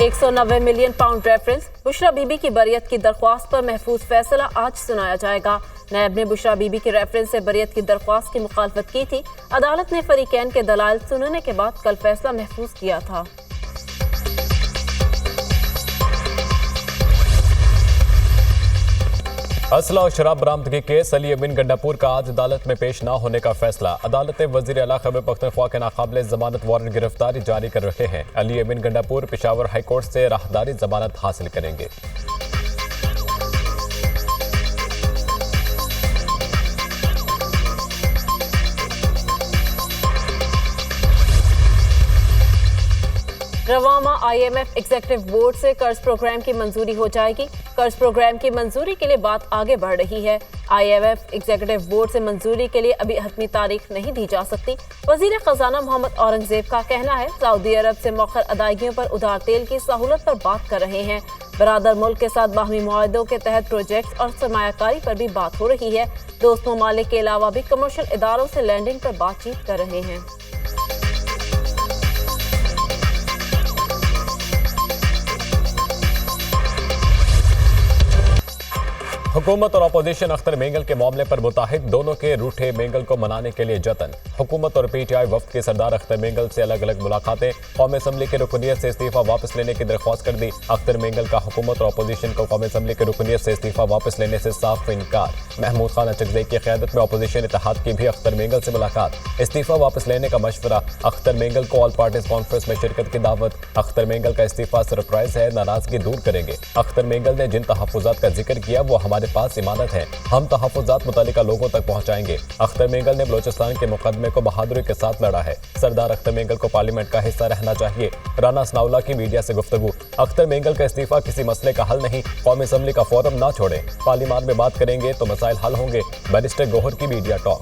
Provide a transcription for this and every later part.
190 million pound reference. Bushra Bibi की बरियत की दरख्वास्त पर महफूज फैसला आज सुनाया जाएगा। नैब ने बुशरा बीबी की रेफरेंस से बरियत की दरख्वास्त की मुखालफत की थी। अदालत ने फरीकैन के दलाइल सुनने के बाद कल फैसला महफूज किया था। असला और शराब बरामदगी केस अली अमीन गंडापुर का आज अदालत में पेश न होने का फैसला। अदालत ने वजीर आला खैबर पख्तूनख्वा के नाकाबिले जमानत वारंट गिरफ्तारी जारी कर रहे हैं। अली अमीन गंडापुर पेशावर हाईकोर्ट से राहदारी जमानत हासिल करेंगे। रवामा IMF एग्जीक्यूटिव बोर्ड से कर्ज प्रोग्राम की मंजूरी हो जाएगी। कर्ज प्रोग्राम की मंजूरी के लिए बात आगे बढ़ रही है। IMF एग्जीक्यूटिव बोर्ड से मंजूरी के लिए अभी हतमी तारीख नहीं दी जा सकती। वजीर खजाना मोहम्मद औरंगजेब का कहना है सऊदी अरब से मौखर अदायगियों पर उधार तेल की सहूलत पर बात कर रहे हैं। बरादर मुल्क के साथ बाहमी मुआहदों के तहत प्रोजेक्ट्स और सरमायाकारी पर भी बात हो रही है। दोस्त ममालिक के अलावा भी कमर्शियल इदारों से लैंडिंग पर बातचीत कर रहे हैं। हुकूमत और अपोजिशन अख्तर मेंगल के मामले पर मुताहिद, दोनों के रूठे मेंगल को मनाने के लिए जतन। हुकूमत और PTI वफ्द के सरदार अख्तर मेंगल से अलग अलग मुलाकातें। कौमी असम्बली की रुकनियत से इस्तीफा वापस लेने की दरख्वास्त कर दी। अख्तर मेंगल का हुकूमत और अपोजिशन को कौमी असम्बली की रुकनियत से इस्तीफा वापस लेने से साफ इनकार। महमूद खान अचकज़ई की क़यादत में अपोजिशन इत्तेहाद की भी अख्तर मेंगल से मुलाकात। इस्तीफा वापस लेने का मशवरा। अख्तर मेंगल को ऑल पार्टीज कॉन्फ्रेंस में शिरकत की दावत। अख्तर मेंगल का इस्तीफा सरप्राइज है, नाराजगी दूर करेंगे। अख्तर मेंगल ने जिन तहफ़्फ़ुज़ात का जिक्र किया वो हमारे पास इमानत है, हम तहफ़्फ़ुज़ात मुतालिका लोगों तक पहुंचाएंगे। अख्तर मेंगल ने बलोचिस्तान के मुकदमे को बहादुरी के साथ लड़ा है। सरदार अख्तर मेंगल को पार्लियामेंट का हिस्सा रहना चाहिए। राना सनाउल्लाह की मीडिया से गुफ्तगू। अख्तर मेंगल का इस्तीफा किसी मसले का हल नहीं, कौमी असम्बली का फोरम ना छोड़े। पार्लियामान में बात करेंगे तो मसाइल हल होंगे। बैरिस्टर गौहर की मीडिया टॉक।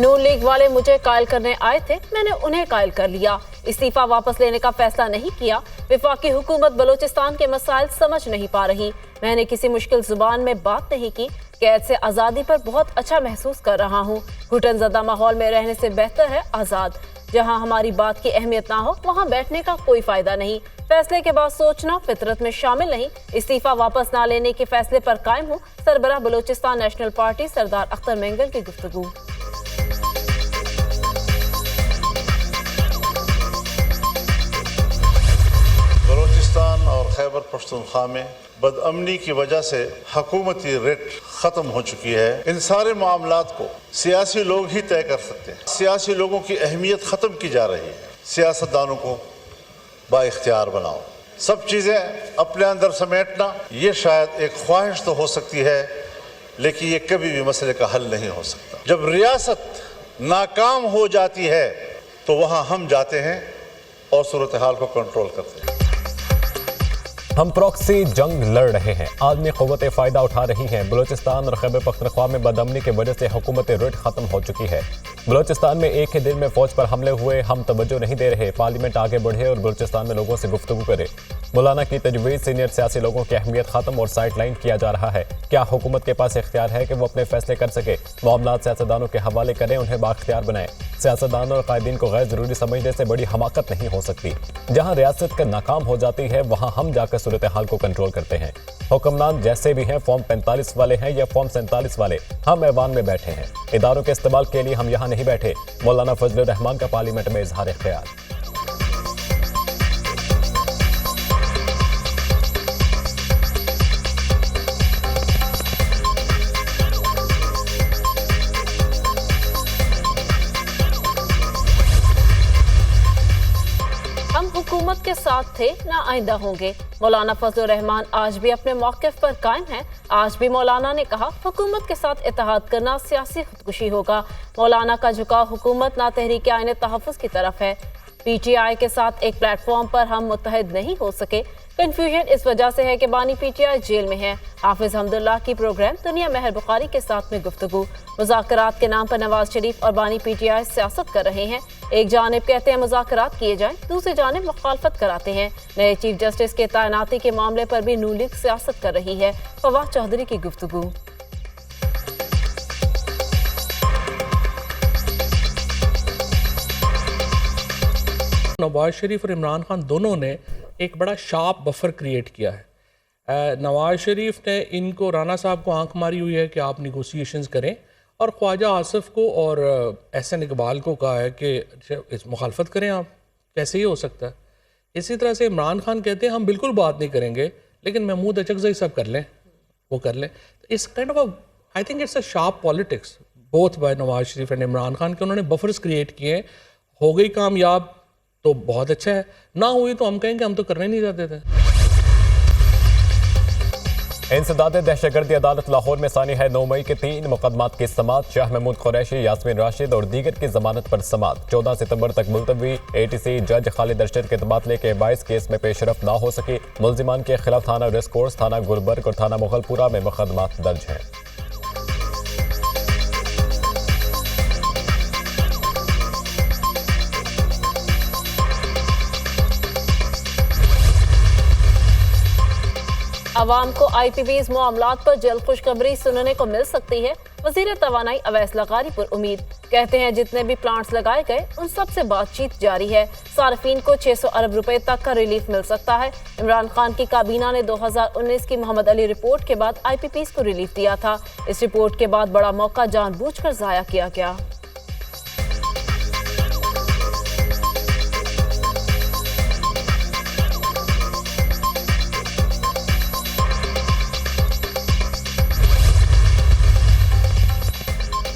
नून लीग वाले मुझे कायल करने आए थे, मैंने उन्हें कायल कर लिया। इस्तीफा वापस लेने का फैसला नहीं किया। वफाकी हुकूमत बलोचिस्तान के मसाइल समझ नहीं पा रही। मैंने किसी मुश्किल जुबान में बात नहीं की। कैद से आज़ादी पर बहुत अच्छा महसूस कर रहा हूँ। घुटन ज़दा माहौल में रहने से बेहतर है आज़ाद। जहाँ हमारी बात की अहमियत ना हो वहाँ बैठने का कोई फायदा नहीं। फैसले के बाद सोचना फितरत में शामिल नहीं। इस्तीफा वापस ना लेने के फैसले पर कायम हूँ। सरबराह बलोचिस्तान नेशनल पार्टी सरदार अख्तर मेंगल की गुफ्तगू। बलूचिस्तान और खैबर पख्तूनख्वा में बदअमनी की वजह से हुकूमती रेट ख़त्म हो चुकी है। इन सारे मामलात को सियासी लोग ही तय कर सकते हैं। सियासी लोगों की अहमियत ख़त्म की जा रही है। सियासतदानों को बाइख्तियार बनाओ। सब चीज़ें अपने अंदर समेटना ये शायद एक ख्वाहिश तो हो सकती है, लेकिन ये कभी भी मसले का हल नहीं हो सकता। जब रियासत नाकाम हो जाती है तो वहाँ हम जाते हैं और सूरत हाल को कंट्रोल करते हैं। हम प्रॉक्सी जंग लड़ रहे हैं, आलमी क़ुव्वतें फ़ायदा उठा रही हैं। बलूचिस्तान और खैबर पख्तूनख्वा में बदअमनी की वजह से हुकूमत रेट ख़त्म हो चुकी है। बलूचिस्तान में एक ही दिन में फ़ौज पर हमले हुए, हम तवज्जो नहीं दे रहे। पार्लियामेंट आगे बढ़े और बलूचिस्तान में लोगों से गुफ्तगू करे। मौलाना की तजवीज़, सीनियर सियासी लोगों की अहमियत ख़त्म और साइड लाइन किया जा रहा है। क्या हुकूमत के पास इख्तियार है कि वो अपने फैसले कर सके? मामलात सियासतदानों के हवाले करें, उन्हें बाख्तियार बनाएं। सियासतदानों और कायदीन को गैर ज़रूरी समझने से बड़ी हमाकत नहीं हो सकती। जहाँ रियासत का नाकाम हो जाती है वहाँ हम जाकर सूरत हाल को कंट्रोल करते हैं। हुक्मरान जैसे भी हैं, फॉर्म 45 वाले हैं या फॉर्म 47 वाले, हम ऐवान में बैठे हैं। इदारों के इस्तेमाल के लिए हम यहाँ नहीं बैठे। मौलाना फजलुर रहमान का पार्लियामेंट में इजहार ख्याल। हुकूमत के साथ थे ना आइंदा होंगे। मौलाना फजलुर रहमान आज भी अपने मौक़िफ़ पर कायम हैं। आज भी मौलाना ने कहा हुकूमत के साथ इत्तेहाद करना सियासी खुदकुशी होगा। मौलाना का झुकाव हुकूमत ना तहरीक आईन तहफ़्फ़ुज़ की तरफ है। PTI के साथ एक प्लेटफॉर्म पर हम मुत्तहिद नहीं हो सके। कंफ्यूजन इस वजह से है कि बानी पीटीआई जेल में है। हाफिज हमदुल्लाह की प्रोग्राम दुनिया महर बुखारी के साथ में गुफ्तगू। मुज़ाकरात के नाम पर नवाज शरीफ और बानी पीटीआई सियासत कर रहे हैं। एक जानिब कहते हैं मुज़ाकरात किए जाएं, दूसरी जानिब मुखालफत कराते हैं। नए चीफ जस्टिस के तैनाती के मामले पर भी नून लीग सियासत कर रही है। फवाद चौधरी की गुफ्तगू। नवाज शरीफ और इमरान खान दोनों ने एक बड़ा शार्प बफर क्रिएट किया है। नवाज शरीफ ने इनको, राना साहब को आंख मारी हुई है कि आप निगोशिएशंस करें, और ख्वाजा आसिफ को और एहसन इकबाल को कहा है कि इस मुखालफत करें। आप कैसे ही हो सकता है। इसी तरह से इमरान खान कहते हैं हम बिल्कुल बात नहीं करेंगे, लेकिन महमूद अचकज़ई सब कर लें, वो कर लें। तो इस kind of I think it's a sharp politics both by Nawaz Sharif and Imran Khan के। उन्होंने बफर्स क्रिएट किए हैं। हो गई कामयाब तो बहुत अच्छा है, ना हुई तो हम कहेंगे हम तो करने नहीं चाहते थे। इंसदाद दहशतगर्दी अदालत लाहौर में सानी है 9 मई के 3 मुकदमात की समाअत। शाह महमूद कुरैशी, यास्मीन राशिद और दीगर की जमानत पर समाअत 14 सितंबर तक मुलतवी। ATC जज खालिद अरशद के तबादले के बायस केस में पेशरफ ना हो सकी। मुलजिमान के खिलाफ थाना रेस्कोर्स, थाना गुलबर्ग और थाना मुगलपुरा में मुकदमात दर्ज हैं। अवाम को IPBs मामलात पर जल्द खुशखबरी सुनने को मिल सकती है। वजीर तवानाई अवैस लगारी पर उम्मीद। कहते हैं जितने भी प्लांट्स लगाए गए उन सब से बातचीत जारी है। सार्फिन को 600 अरब रुपए तक का रिलीफ मिल सकता है। इमरान खान की काबीना ने 2019 की मोहम्मद अली रिपोर्ट के बाद IPBs को रिलीफ दिया था। इस रिपोर्ट के बाद बड़ा मौका जानबूझकर जाया किया गया।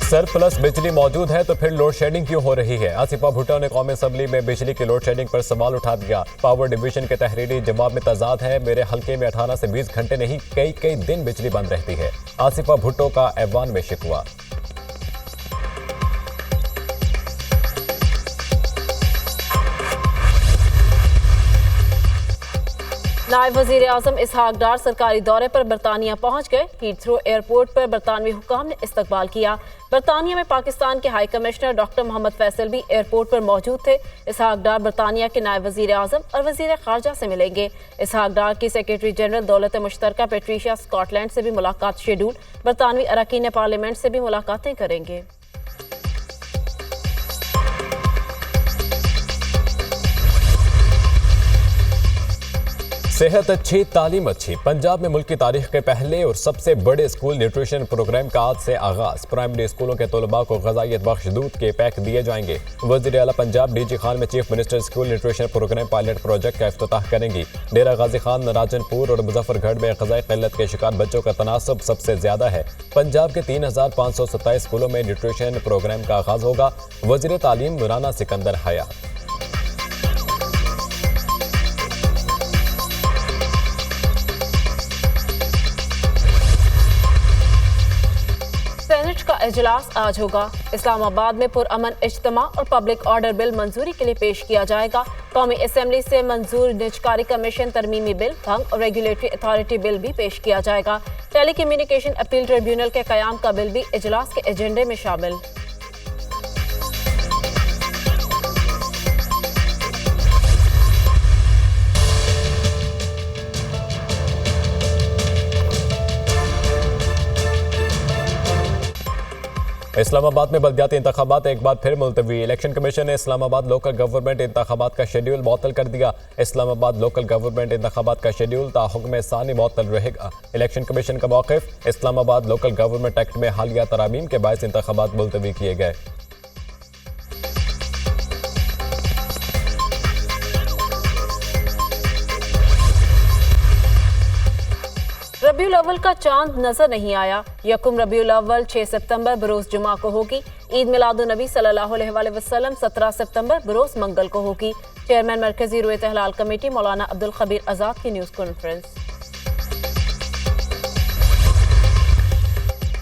सरप्लस बिजली मौजूद है तो फिर लोड शेडिंग क्यों हो रही है? आसिफा भुट्टो ने कौमी असम्बली में बिजली की लोड शेडिंग पर सवाल उठा दिया। पावर डिवीजन के तहरीरी जवाब में तजाद है। मेरे हल्के में 18 से 20 घंटे नहीं, कई दिन बिजली बंद रहती है। आसिफा भुट्टो का ऐवान में शिकवा। नायब वजीर आजम इसहाक डार सरकारी दौरे पर बरतानिया पहुंच गए। हीथ्रो एयरपोर्ट पर बरतानवी हुकाम ने इस्तकबाल किया। बरतानिया में पाकिस्तान के high commissioner doctor Mohammad Faisal भी एयरपोर्ट पर मौजूद थे। इसहाक डार बरतानिया के नायब वजीर आजम और वजीर खारजा से मिलेंगे। इसहाक डार की सेक्रेटरी जनरल दौलत मुश्तरका पेट्रिशिया स्कॉटलैंड से भी मुलाकात शेड्यूल। बरतानवी अरकान पार्लियामेंट से भी मुलाकातें करेंगे। सेहत अच्छी, तालीम अच्छी। पंजाब में मुल्क की तारीख के पहले और सबसे बड़े स्कूल न्यूट्रिशन प्रोग्राम का आज से आगाज। प्राइमरी स्कूलों के तलबा को ग़िज़ाइयत बख्श दूध के पैक दिए जाएंगे। वज़ीर आला पंजाब DG खान में chief minister school nutrition programme pilot project का इफ्तिताह करेंगी। डेरा गाजी खान, राजनपुर और मुजफ्फरगढ़ में ग़िज़ाई क़िल्लत के शिकार बच्चों का तनासब सबसे ज्यादा है। पंजाब के 3527 स्कूलों में न्यूट्रिशन प्रोग्राम का आगाज होगा। वज़ीर तालीम राना सिकंदर हया। सेनेट का इजलास आज होगा। इस्लामाबाद में पुरअमन इज्तिमा और पब्लिक ऑर्डर बिल मंजूरी के लिए पेश किया जाएगा। कौमी असेंबली से मंजूर निजकारी कमीशन तरमीमी बिल, भंग और रेगुलेटरी अथॉरिटी बिल भी पेश किया जाएगा। टेली कम्युनिकेशन अपील ट्रिब्यूनल के कयाम का बिल भी इजलास के एजेंडे में शामिल। इस्लामाबाद में बल्दियाती इंतखाबात एक बार फिर मुलतवी। इलेक्शन कमीशन ने इस्लामाबाद लोकल गवर्नमेंट इंतखाबात का शेड्यूल मुअत्तल कर दिया। इस्लामाबाद लोकल गवर्नमेंट इंतखाबात का शेड्यूल ता हुक्म सानी मुअत्तल रहेगा। इलेक्शन कमीशन का मौक़िफ़, इस्लामाबाद लोकल गवर्नमेंट एक्ट में हालिया तरामीम के बायस इंतखाबात मुलतवी किए गए। रबीउल अव्वल का चांद नजर नहीं आया। यकुम रबीउल अव्वल 6 सितंबर बरोज जुमा को होगी। ईद मिलादुन नबी सल्लल्लाहु अलैहि वसल्लम 17 सितंबर बरोज मंगल को होगी। चेयरमैन मरकजी रुयत हलाल कमेटी मौलाना अब्दुल खबीर आजाद की न्यूज कॉन्फ्रेंस।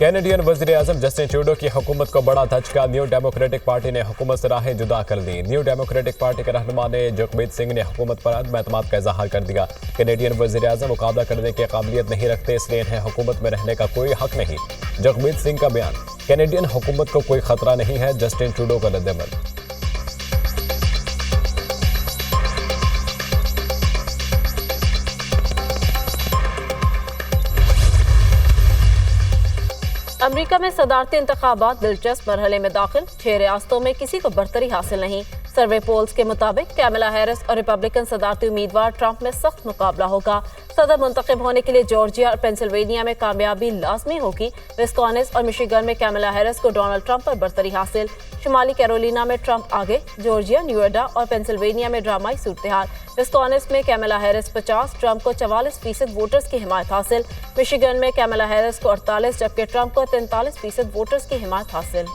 कैनेडियन वज़ीर-ए-आज़म जस्टिन ट्रूडो की हुकूमत को बड़ा धचका। न्यू डेमोक्रेटिक पार्टी ने हुकूमत से राहें जुदा कर दी। न्यू डेमोक्रेटिक पार्टी के रहनुमा ने जगमीत सिंह ने हुकूमत पर अदम एतमाद का इजहार कर दिया। कैनेडियन वज़ीर-ए-आज़म मुकाबला करने की काबिलियत नहीं रखते, इसलिए इन्हें हुकूमत में रहने का कोई हक नहीं। जगमीत सिंह का बयान। कैनेडियन हुकूमत को कोई खतरा नहीं है, जस्टिन ट्रूडो का रद्द-ए-अमल। अमेरिका में सदारती इंतखाबात दिलचस्प मरहले में दाखिल। 6 रियासतों में किसी को बरतरी हासिल नहीं। सर्वे पोल्स के मुताबिक कैमला हैरिस और रिपब्लिकन सदारती उम्मीदवार ट्रंप में सख्त मुकाबला होगा। सदर मुंतखब होने के लिए जॉर्जिया और पेंसिल्वेनिया में कामयाबी लाजमी होगी। विस्कॉन्सिन और मिशिगन में कैमला हैरिस को डोनाल्ड ट्रंप पर बरतरी हासिल। शुमाली कैरोलिना में ट्रंप आगे। जॉर्जिया, न्यूयॉर्क और पेंसिल्वेनिया में ड्रामाई सूरत-ए-हाल। विस्कॉन्सिन में कैमला हैरिस 50, ट्रंप को 44% वोटर्स की हिमायत हासिल। मिशिगन में कैमला हैरिस को 48 जबकि ट्रंप को 43% वोटर्स की हिमायत हासिल।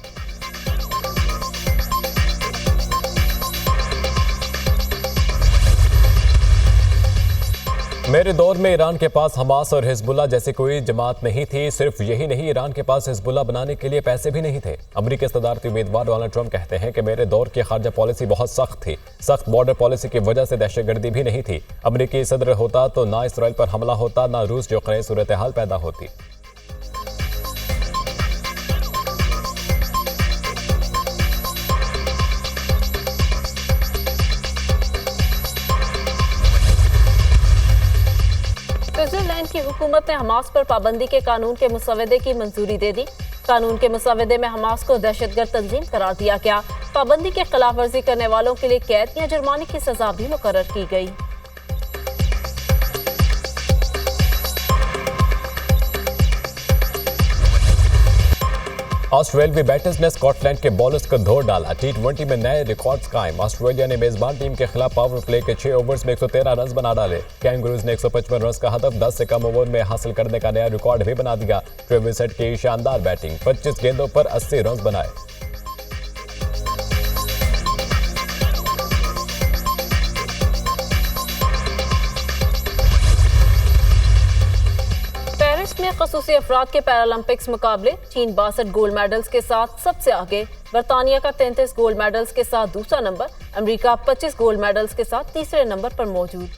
मेरे दौर में ईरान के पास हमास और हिजबुल्लाह जैसी कोई जमात नहीं थी। सिर्फ यही नहीं, ईरान के पास हिजबुल्लाह बनाने के लिए पैसे भी नहीं थे। अमेरिकी सदारती उम्मीदवार डोनाल्ड ट्रंप कहते हैं कि मेरे दौर की खारजा पॉलिसी बहुत सख्त थी। सख्त बॉर्डर पॉलिसी की वजह से दहशतगर्दी भी नहीं थी। अमेरिकी सदर होता तो ना इसराइल पर हमला होता, ना रूस यूक्रेन सूरत हाल पैदा होती। स्विट्जरलैंड की हुकूमत ने हमास पर पाबंदी के कानून के मुसवदे की मंजूरी दे दी। कानून के मुसवदे में हमास को दहशतगर्द तंजीम करार दिया गया। पाबंदी की खिलाफ वर्जी करने वालों के लिए कैद या जुर्माने की सजा भी मुकर्रर की गई। ऑस्ट्रेलियावी बैटर्स ने स्कॉटलैंड के बॉलर्स को धो डाला। T20 में नए रिकॉर्ड्स कायम। ऑस्ट्रेलिया ने मेजबान टीम के खिलाफ पावर प्ले के 6 ओवर्स में 113 रन बना डाले। कैंगरूज ने 155 रन का हदफ 10 से कम ओवर में हासिल करने का नया रिकॉर्ड भी बना दिया। ट्रेविस हेड की शानदार बैटिंग, 25 गेंदों पर 80 रन बनाए। में खसूसी अफराद के पैरालंपिक्स मुकाबले। चीन 62 गोल्ड मेडल्स के साथ सबसे आगे। बरतानिया का 33 गोल्ड मेडल्स के साथ दूसरा नंबर। अमेरिका 25 गोल्ड मेडल्स के साथ तीसरे नंबर पर मौजूद।